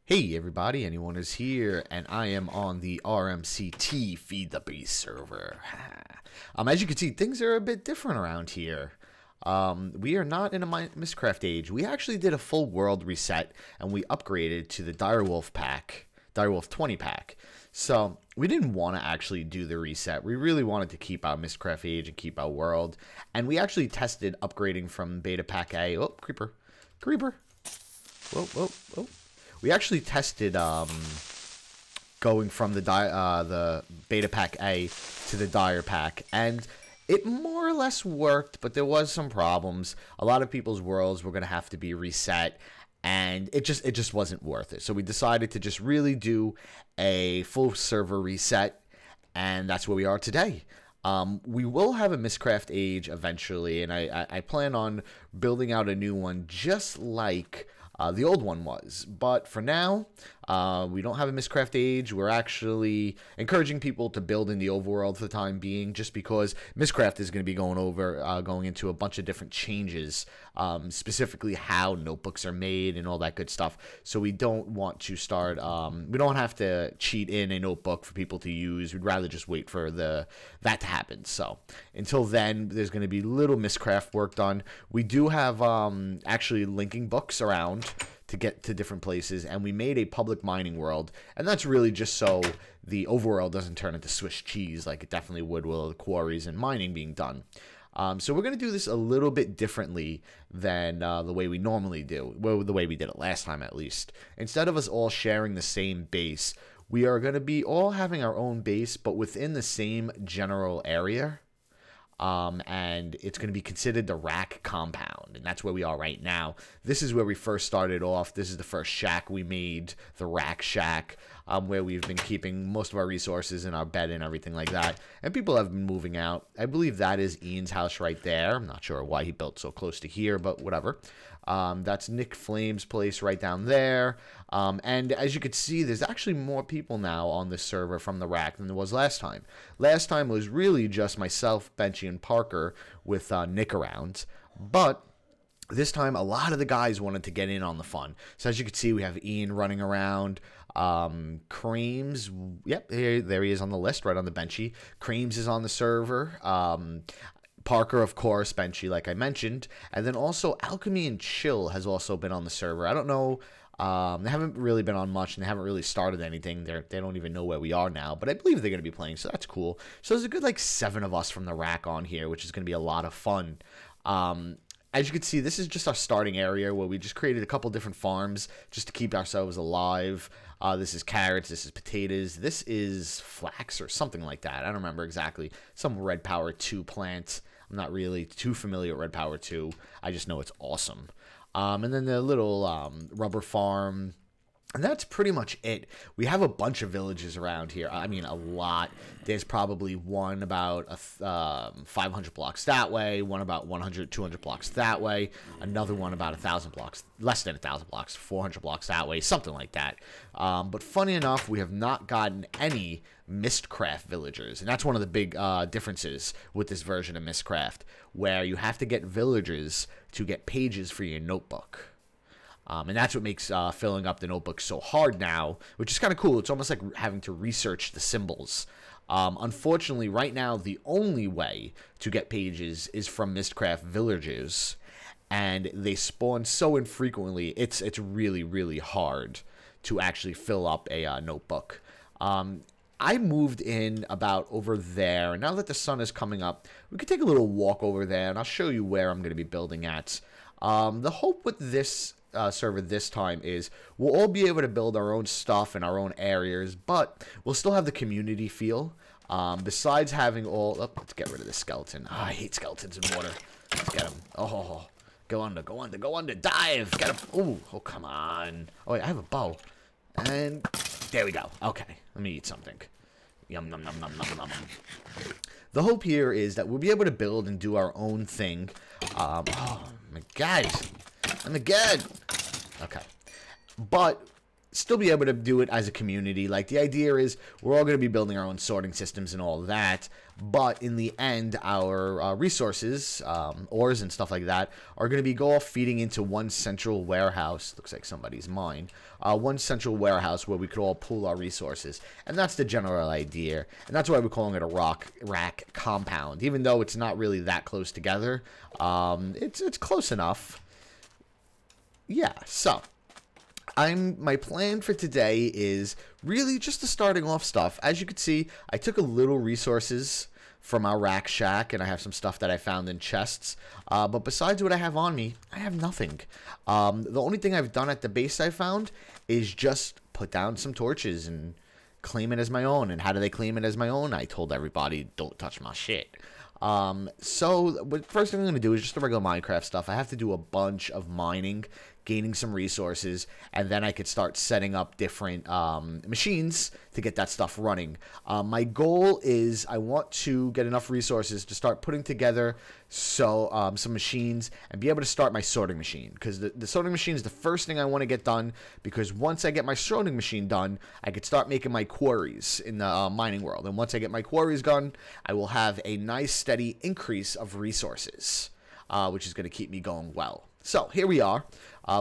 Hey everybody, anyone is here, and I am on the RMCT Feed the Beast server. As you can see, things are a bit different around here. We are not in a Mustek age. We actually did a full world reset, and we upgraded to the Direwolf20 Pack. So we didn't want to actually do the reset. We really wanted to keep our Mustek age and keep our world, and we actually tested upgrading from Beta Pack A. Oh, creeper. Whoa, whoa, whoa. We actually tested going from the Beta Pack A to the Dire Pack, and it more or less worked, but there was some problems. A lot of people's worlds were going to have to be reset, and it just wasn't worth it. So we decided to just really do a full server reset, and that's where we are today. We will have a Mustek age eventually, and I plan on building out a new one just like the old one was. But for now, we don't have a Mustek age. We're actually encouraging people to build in the overworld for the time being, just because Mustek is going to be going into a bunch of different changes, specifically how notebooks are made and all that good stuff. So we don't want to start, we don't have to cheat in a notebook for people to use. We'd rather just wait for that to happen. So until then, there's going to be little Mustek work done. We do have actually linking books around to get to different places, and we made a public mining world, and that's really just so the overworld doesn't turn into Swiss cheese like it definitely would with the quarries and mining being done. So we're going to do this a little bit differently than the way we normally do, well, the way we did it last time at least. Instead of us all sharing the same base, we are going to be all having our own base, but within the same general area. And it's going to be considered the RAC compound, and that's where we are right now. This is where we first started off. This is the first shack we made, the RAC shack, where we've been keeping most of our resources and our bed and everything like that. And people have been moving out. I believe that is Ian's house right there. I'm not sure why he built so close to here, but whatever. That's Nick Flame's place right down there. And as you can see, there's actually more people now on this server from the RAC than there was last time. Last time was really just myself, Benchy, and Parker with Nick around. But this time, a lot of the guys wanted to get in on the fun. So as you can see, we have Ian running around. Creams, yep, there he is on the list, right on the Benchy. Creams is on the server. Parker, of course, Benchy, like I mentioned. And then also Alchemy and Chill has also been on the server. I don't know. They haven't really been on much, and they haven't really started anything. They don't even know where we are now, but I believe they're going to be playing, so that's cool. So there's a good, like, 7 of us from the RAC on here, which is going to be a lot of fun. As you can see, this is just our starting area where we just created a couple different farms just to keep ourselves alive. This is carrots, this is potatoes, this is flax or something like that. I don't remember exactly. Some Red Power 2 plant. I'm not really too familiar with Red Power 2. I just know it's awesome. And then the little rubber farm. And that's pretty much it. We have a bunch of villages around here. I mean, a lot. There's probably one about 500 blocks that way, one about 100, 200 blocks that way, another one about 1,000 blocks, less than 1,000 blocks, 400 blocks that way, something like that. But funny enough, we have not gotten any Mustek villagers, and that's one of the big differences with this version of Mustek, where you have to get villagers to get pages for your notebook. And that's what makes filling up the notebook so hard now, which is kind of cool. It's almost like having to research the symbols. Unfortunately, right now, the only way to get pages is from Mustek villagers, and they spawn so infrequently, it's really, really hard to actually fill up a notebook. I moved in about over there, and now that the sun is coming up, we could take a little walk over there, and I'll show you where I'm going to be building at. The hope with this server this time is we'll all be able to build our own stuff in our own areas, but we'll still have the community feel. Besides having all... Oh, let's get rid of this skeleton. Oh, I hate skeletons in water. Let's get him. Oh, go under, dive. Get him. Oh, come on. Oh, wait, I have a bow. And there we go. Okay, let me eat something. Yum, nom, nom, nom, nom, nom. The hope here is that we'll be able to build and do our own thing. Oh, my God. I'm good. Okay. But still be able to do it as a community. Like, the idea is we're all going to be building our own sorting systems and all that, but in the end, our resources, ores and stuff like that, are going to be all feeding into one central warehouse. Looks like somebody's mine. One central warehouse where we could all pool our resources. And that's the general idea. And that's why we're calling it a RAC compound. Even though it's not really that close together, it's close enough. Yeah, so my plan for today is really just the starting off stuff. As you can see, I took a little resources from our RAC shack, and I have some stuff that I found in chests. But besides what I have on me, I have nothing. The only thing I've done at the base I found is just put down some torches and claim it as my own. And how do they claim it as my own? I told everybody, don't touch my shit. So the first thing I'm going to do is just the regular Minecraft stuff. I have to do a bunch of mining, gaining some resources, and then I could start setting up different machines to get that stuff running. My goal is I want to get enough resources to start putting together some machines and be able to start my sorting machine, because the sorting machine is the first thing I want to get done, because once I get my sorting machine done, I could start making my quarries in the mining world. And once I get my quarries done, I will have a nice steady increase of resources, which is going to keep me going well. So here we are.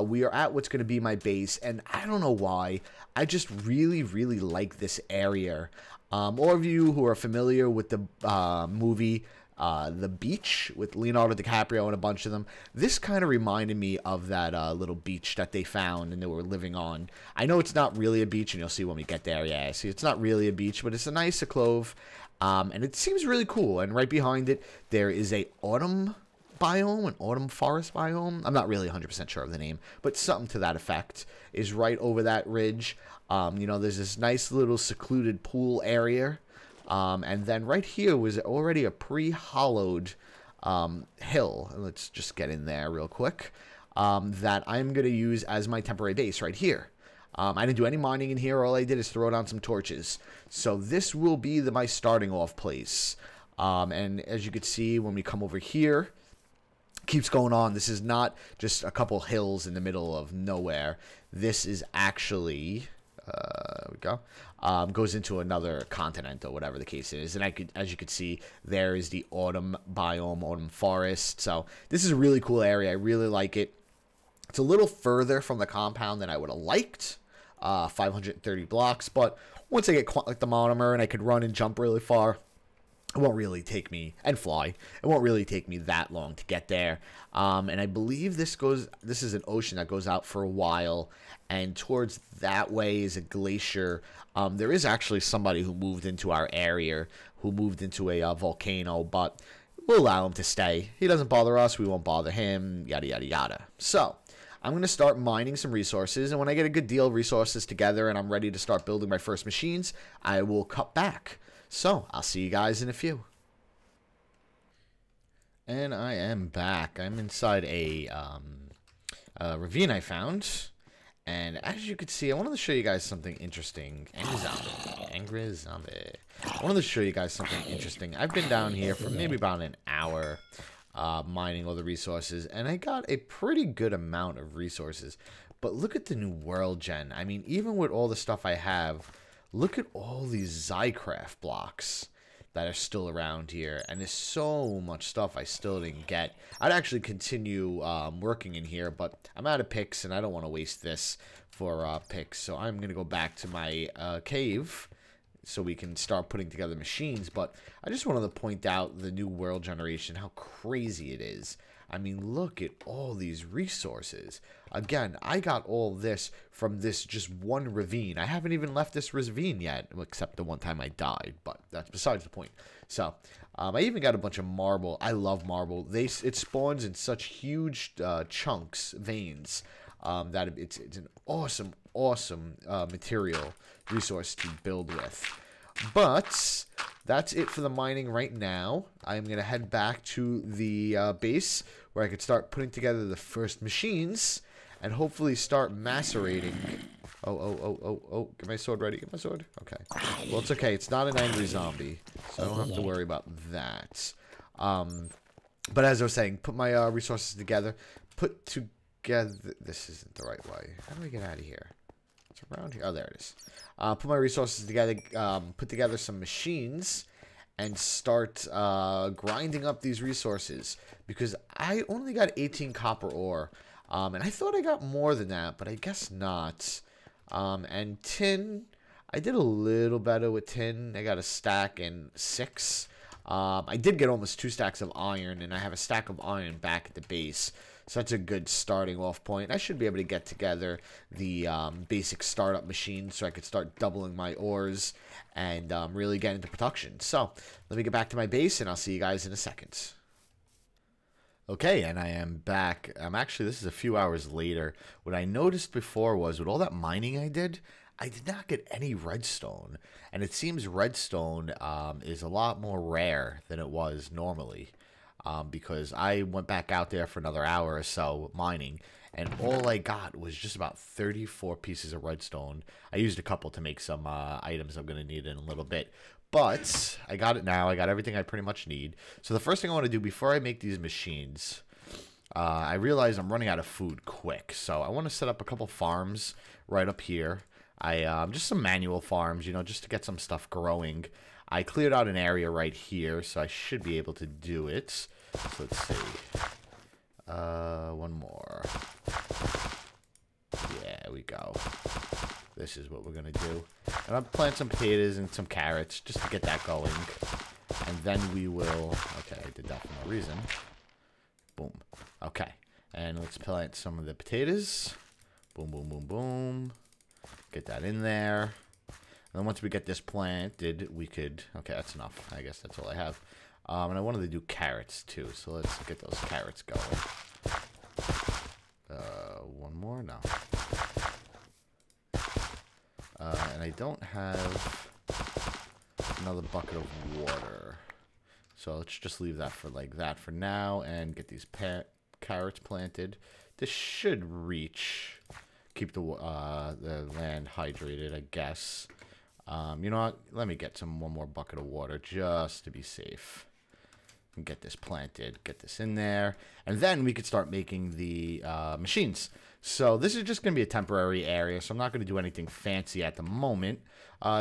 We are at what's going to be my base, and I don't know why. I just really, really like this area. All of you who are familiar with the movie The Beach with Leonardo DiCaprio and a bunch of them, this kind of reminded me of that little beach that they found and they were living on. I know it's not really a beach, and you'll see when we get there. Yeah, see, it's not really a beach, but it's a nice clove, and it seems really cool. And right behind it, there is a autumn biome, an autumn forest biome. I'm not really 100% sure of the name, but something to that effect is right over that ridge. You know, there's this nice little secluded pool area, and then right here was already a pre-hollowed hill. Let's just get in there real quick. That I'm going to use as my temporary base right here. I didn't do any mining in here. All I did is throw down some torches. So this will be my starting off place. And as you can see, when we come over here, keeps going on. This is not just a couple hills in the middle of nowhere. This is actually, there we go, goes into another continent or whatever the case is. And as you can see, there is the autumn biome, autumn forest. So this is a really cool area. I really like it. It's a little further from the compound than I would have liked, 530 blocks. But once I get like the monomer and I could run and jump really far, it won't really take me, and fly, it won't really take me that long to get there. And I believe this is an ocean that goes out for a while, and towards that way is a glacier. There is actually somebody who moved into our area, who moved into a volcano, but we'll allow him to stay. He doesn't bother us, we won't bother him, yada, yada, yada. So I'm going to start mining some resources, and when I get a good deal of resources together and I'm ready to start building my first machines, I will cut back. So, I'll see you guys in a few. And I am back. I'm inside a ravine I found. And as you can see, I wanted to show you guys something interesting. Angry zombie. I wanted to show you guys something interesting. I've been down here for maybe about an hour mining all the resources. And I got a pretty good amount of resources. But look at the new world gen. I mean, even with all the stuff I have, look at all these Zycraft blocks that are still around here. And there's so much stuff I still didn't get. I'd actually continue working in here, but I'm out of picks, and I don't want to waste this for picks. So I'm going to go back to my cave so we can start putting together machines. But I just wanted to point out the new world generation, how crazy it is. I mean, look at all these resources. Again, I got all this from this just one ravine. I haven't even left this ravine yet, except the one time I died, but that's besides the point. So, I even got a bunch of marble. I love marble. It spawns in such huge chunks, veins, that it's an awesome, awesome material resource to build with. But that's it for the mining right now. I'm going to head back to the base where I could start putting together the first machines and hopefully start macerating. Oh, get my sword ready. Get my sword. Okay. Well, it's okay. It's not an angry zombie, so I don't have to worry about that. But as I was saying, put my resources together. This isn't the right way. How do I get out of here? It's around here? Oh, there it is. Put my resources together, put together some machines, and start grinding up these resources. Because I only got 18 copper ore. And I thought I got more than that, but I guess not. And tin, I did a little better with tin. I got a stack and 6. I did get almost 2 stacks of iron, and I have a stack of iron back at the base. So that's a good starting off point. I should be able to get together the basic startup machine so I could start doubling my ores and really get into production. So let me get back to my base, and I'll see you guys in a second. Okay, and I am back. Actually, this is a few hours later. What I noticed before was with all that mining I did not get any redstone. And it seems redstone is a lot more rare than it was normally. Because I went back out there for another hour or so mining, and all I got was just about 34 pieces of redstone. I used a couple to make some items I'm going to need in a little bit. But I got it now. I got everything I pretty much need. So the first thing I want to do before I make these machines, I realize I'm running out of food quick. So I want to set up a couple farms right up here. Just some manual farms, you know, just to get some stuff growing. I cleared out an area right here, so I should be able to do it. So let's see. One more. Yeah, there we go. This is what we're going to do. And I'll plant some potatoes and some carrots just to get that going. And then we will... Okay, I did that for no reason. Boom. Okay. And let's plant some of the potatoes. Boom, boom, boom, boom. Get that in there. And then once we get this planted, we could... Okay, that's enough. I guess that's all I have. And I wanted to do carrots, too. So let's get those carrots going. One more? No. And I don't have another bucket of water. So let's just leave that for like that for now and get these carrots planted. This should reach... Keep the land hydrated, I guess. You know what? Let me get one more bucket of water just to be safe. And get this planted, get this in there. And then we could start making the machines. So this is just going to be a temporary area, so I'm not going to do anything fancy at the moment.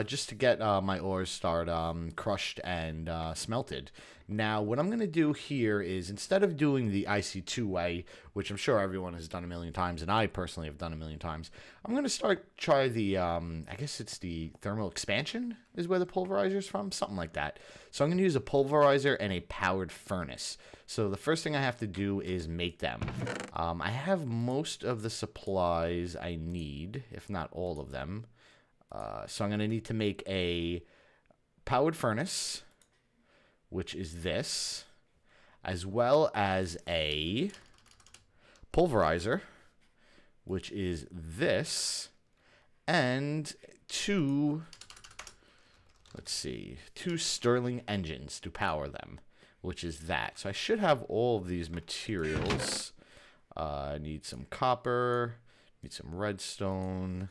Just to get my ores start crushed and smelted. Now, what I'm going to do here is, instead of doing the IC2 way, which I'm sure everyone has done a million times, and I personally have done a million times, I'm going to try the, I guess it's the thermal expansion is where the pulverizer is from, something like that. So I'm going to use a pulverizer and a powered furnace. So the first thing I have to do is make them. I have most of the supplies I need, if not all of them. So I'm going to need to make a powered furnace, which is this, as well as a pulverizer, which is this, and two Stirling engines to power them, which is that. So I should have all of these materials. I need some copper, need some redstone,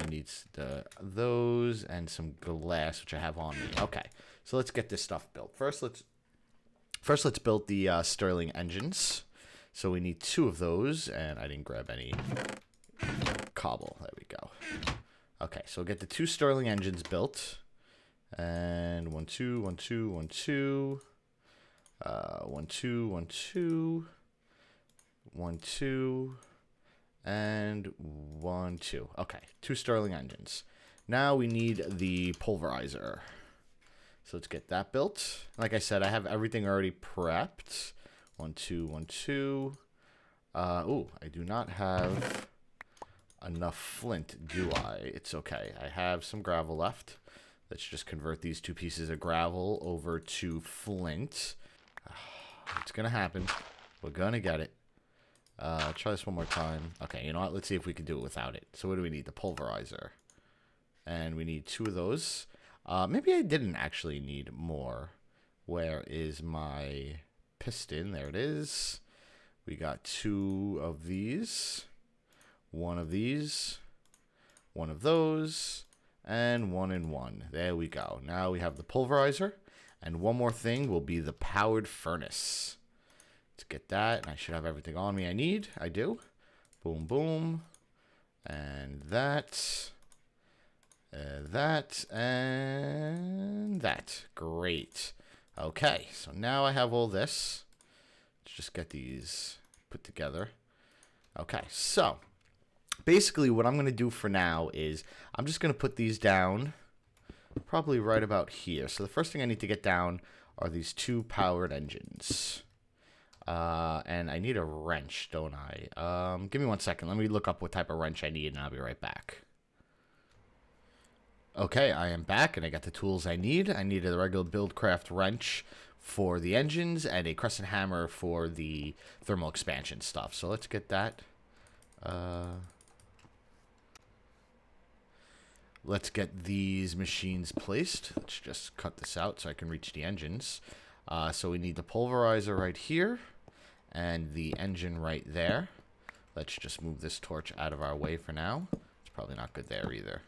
needs those and some glass, which I have on me. Okay, so let's get this stuff built. First let's build the Stirling engines. So we need 2 of those, and I didn't grab any cobble. There we go. Okay, so we'll get the 2 Stirling engines built, and 1 2 1 2 1 2 1 2 1 2 1 2 and 1 2. Okay, 2 Stirling engines. Now we need the pulverizer. So let's get that built. Like I said, I have everything already prepped. 1 2 1 2. Oh, I do not have enough flint, do I? It's okay. I have some gravel left. Let's just convert these 2 pieces of gravel over to flint. It's gonna happen. We're gonna get it. Try this one more time. Okay, you know what? Let's see if we can do it without it. So what do we need? The pulverizer. And we need 2 of those. Maybe I didn't actually need more. Where is my piston? There it is. We got 2 of these. 1 of these. 1 of those. And 1 and 1. There we go. Now we have the pulverizer. And one more thing will be the powered furnace. Let's get that. And I should have everything on me I need. I do. Boom, boom. And that. That. And that. Great. Okay, so now I have all this. Let's just get these put together. Okay, so basically what I'm going to do for now is I'm just going to put these down probably right about here. So the first thing I need to get down are these two powered engines. And I need a wrench, don't I? Give me 1 second. Let me look up what type of wrench I need, and I'll be right back. Okay, I am back, and I got the tools I need. I needed a regular Buildcraft wrench for the engines and a crescent hammer for the thermal expansion stuff. So let's get that. Let's get these machines placed. Let's just cut this out so I can reach the engines. So we need the pulverizer right here and the engine right there. Let's just move this torch out of our way for now. It's probably not good there either.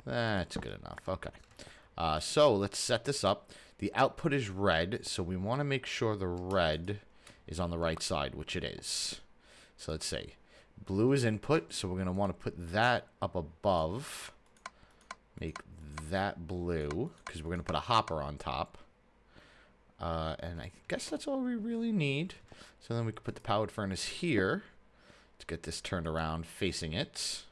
That's good enough. Okay. So let's set this up. The output is red, so we want to make sure the red is on the right side, which it is. So let's see. Blue is input, so we're going to want to put that up above. Make that blue, because we're going to put a hopper on top. And I guess that's all we really need. So then we can put the powered furnace here. Let's get this turned around facing it.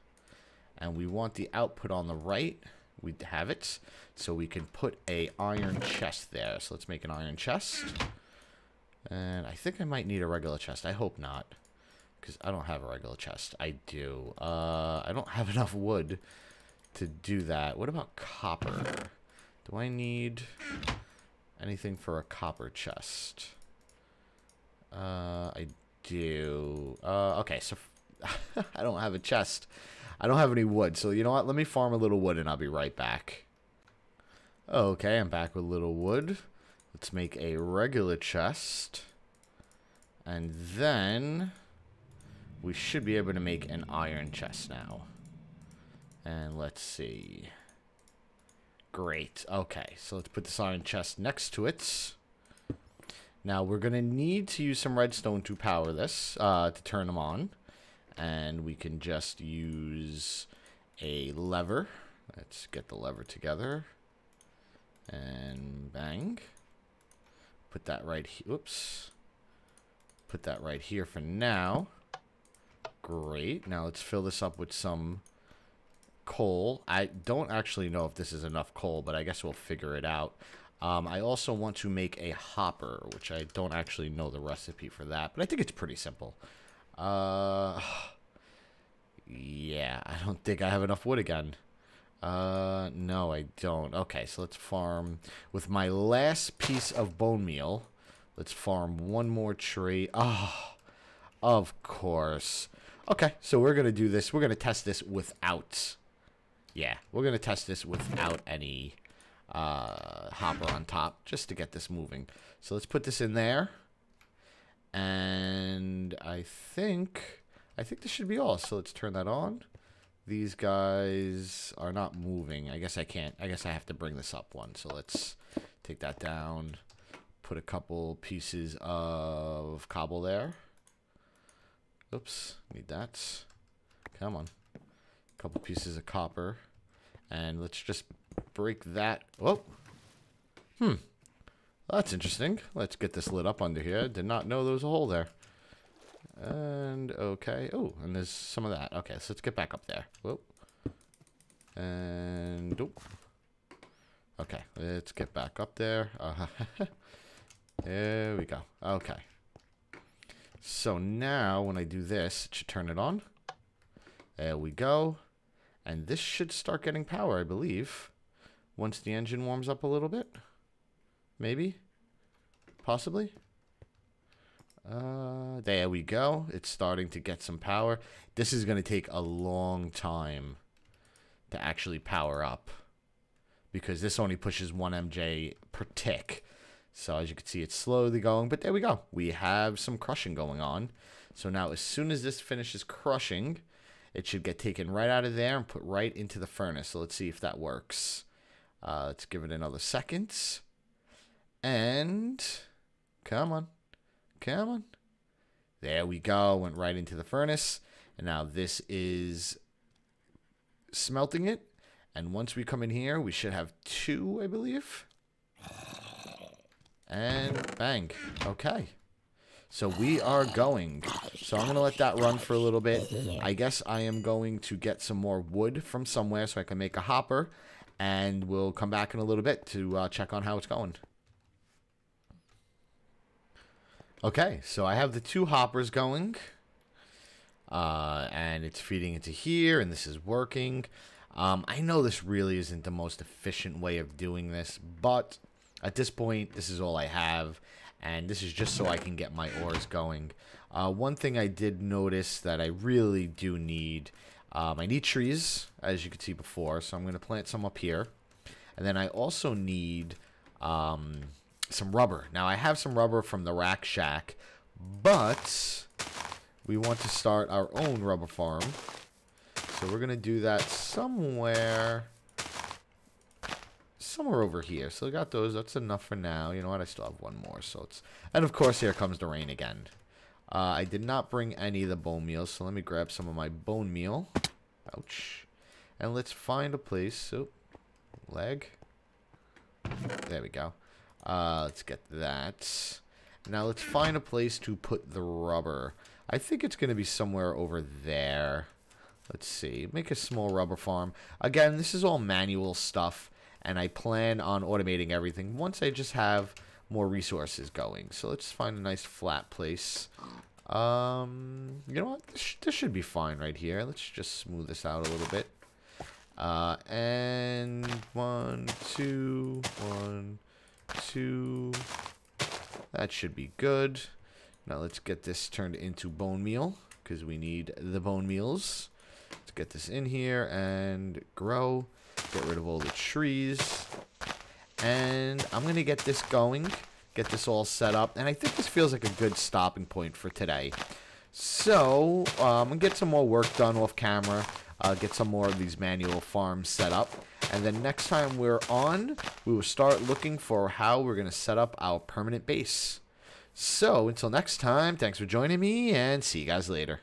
And we want the output on the right. We have it. So we can put a iron chest there. So let's make an iron chest. And I think I might need a regular chest. I hope not, because I don't have a regular chest. I do. I don't have enough wood to do that. What about copper? Do I need anything for a copper chest? I do. Okay, so I don't have a chest. I don't have any wood, so you know what? Let me farm a little wood and I'll be right back. Okay, I'm back with a little wood. Let's make a regular chest. And then we should be able to make an iron chest now. And let's see. Great. Okay, so let's put this iron chest next to it. Now we're going to need to use some redstone to power this, to turn them on. And we can just use a lever. Let's get the lever together. And bang. Put that right here. Oops. Put that right here for now. Great. Now let's fill this up with some coal. I don't actually know if this is enough coal, but I guess we'll figure it out. I also want to make a hopper, which I don't actually know the recipe for that, but I think it's pretty simple. Yeah, I don't think I have enough wood again. No, I don't. Okay, so let's farm with my last piece of bone meal. Let's farm one more tree. Oh, of course. Okay, so we're going to do this. We're going to test this without... Yeah, we're going to test this without any hopper on top, just to get this moving. So let's put this in there. And I think this should be all. So let's turn that on. These guys are not moving. I guess I can't. I guess I have to bring this up one. So let's take that down. Put a couple pieces of cobble there. Oops, need that. Come on. A couple pieces of copper. And let's just break that. Whoa. That's interesting. Let's get this lit up under here. Did not know there was a hole there. And okay. Oh, and there's some of that. Okay, so let's get back up there. Whoa. And oh. Okay, let's get back up there. There we go. Okay. So now when I do this, it should turn it on. There we go. And this should start getting power, I believe. Once the engine warms up a little bit. Maybe. Possibly. There we go. It's starting to get some power. This is going to take a long time to actually power up, because this only pushes 1 MJ per tick. So as you can see, it's slowly going, but there we go. We have some crushing going on. So now as soon as this finishes crushing, it should get taken right out of there and put right into the furnace. So let's see if that works. Let's give it another second. And come on. Come on. There we go. Went right into the furnace. And now this is smelting it. And once we come in here, we should have 2, I believe. And bang. Okay. So we are going. So I'm going to let that run for a little bit. I guess I am going to get some more wood from somewhere so I can make a hopper. And we'll come back in a little bit to check on how it's going. Okay, so I have the 2 hoppers going. And it's feeding into here, and this is working. I know this really isn't the most efficient way of doing this, but at this point, this is all I have. And this is just so I can get my ores going. One thing I did notice that I really do need, I need trees, as you could see before. So I'm going to plant some up here. And then I also need some rubber. Now, I have some rubber from the RAC shack, but we want to start our own rubber farm. So we're going to do that somewhere over here. So I got those. That's enough for now. You know what? I still have one more. So it's, and of course, here comes the rain again. I did not bring any of the bone meal, so let me grab some of my bone meal. Ouch. And let's find a place. So, leg. There we go. Let's get that. Now let's find a place to put the rubber. I think it's going to be somewhere over there. Let's see. Make a small rubber farm. Again, this is all manual stuff. And I plan on automating everything once I just have more resources going. So let's find a nice flat place. You know what? This should be fine right here. Let's just smooth this out a little bit. And 1, 2, 1, 2. That should be good. Now let's get this turned into bone meal, because we need the bone meals. Let's get this in here and grow. Get rid of all the trees. And I'm going to get this going. Get this all set up. And I think this feels like a good stopping point for today. So, I'm going to get some more work done off camera. Get some more of these manual farms set up. And then next time we're on, we will start looking for how we're going to set up our permanent base. So, until next time, thanks for joining me, and see you guys later.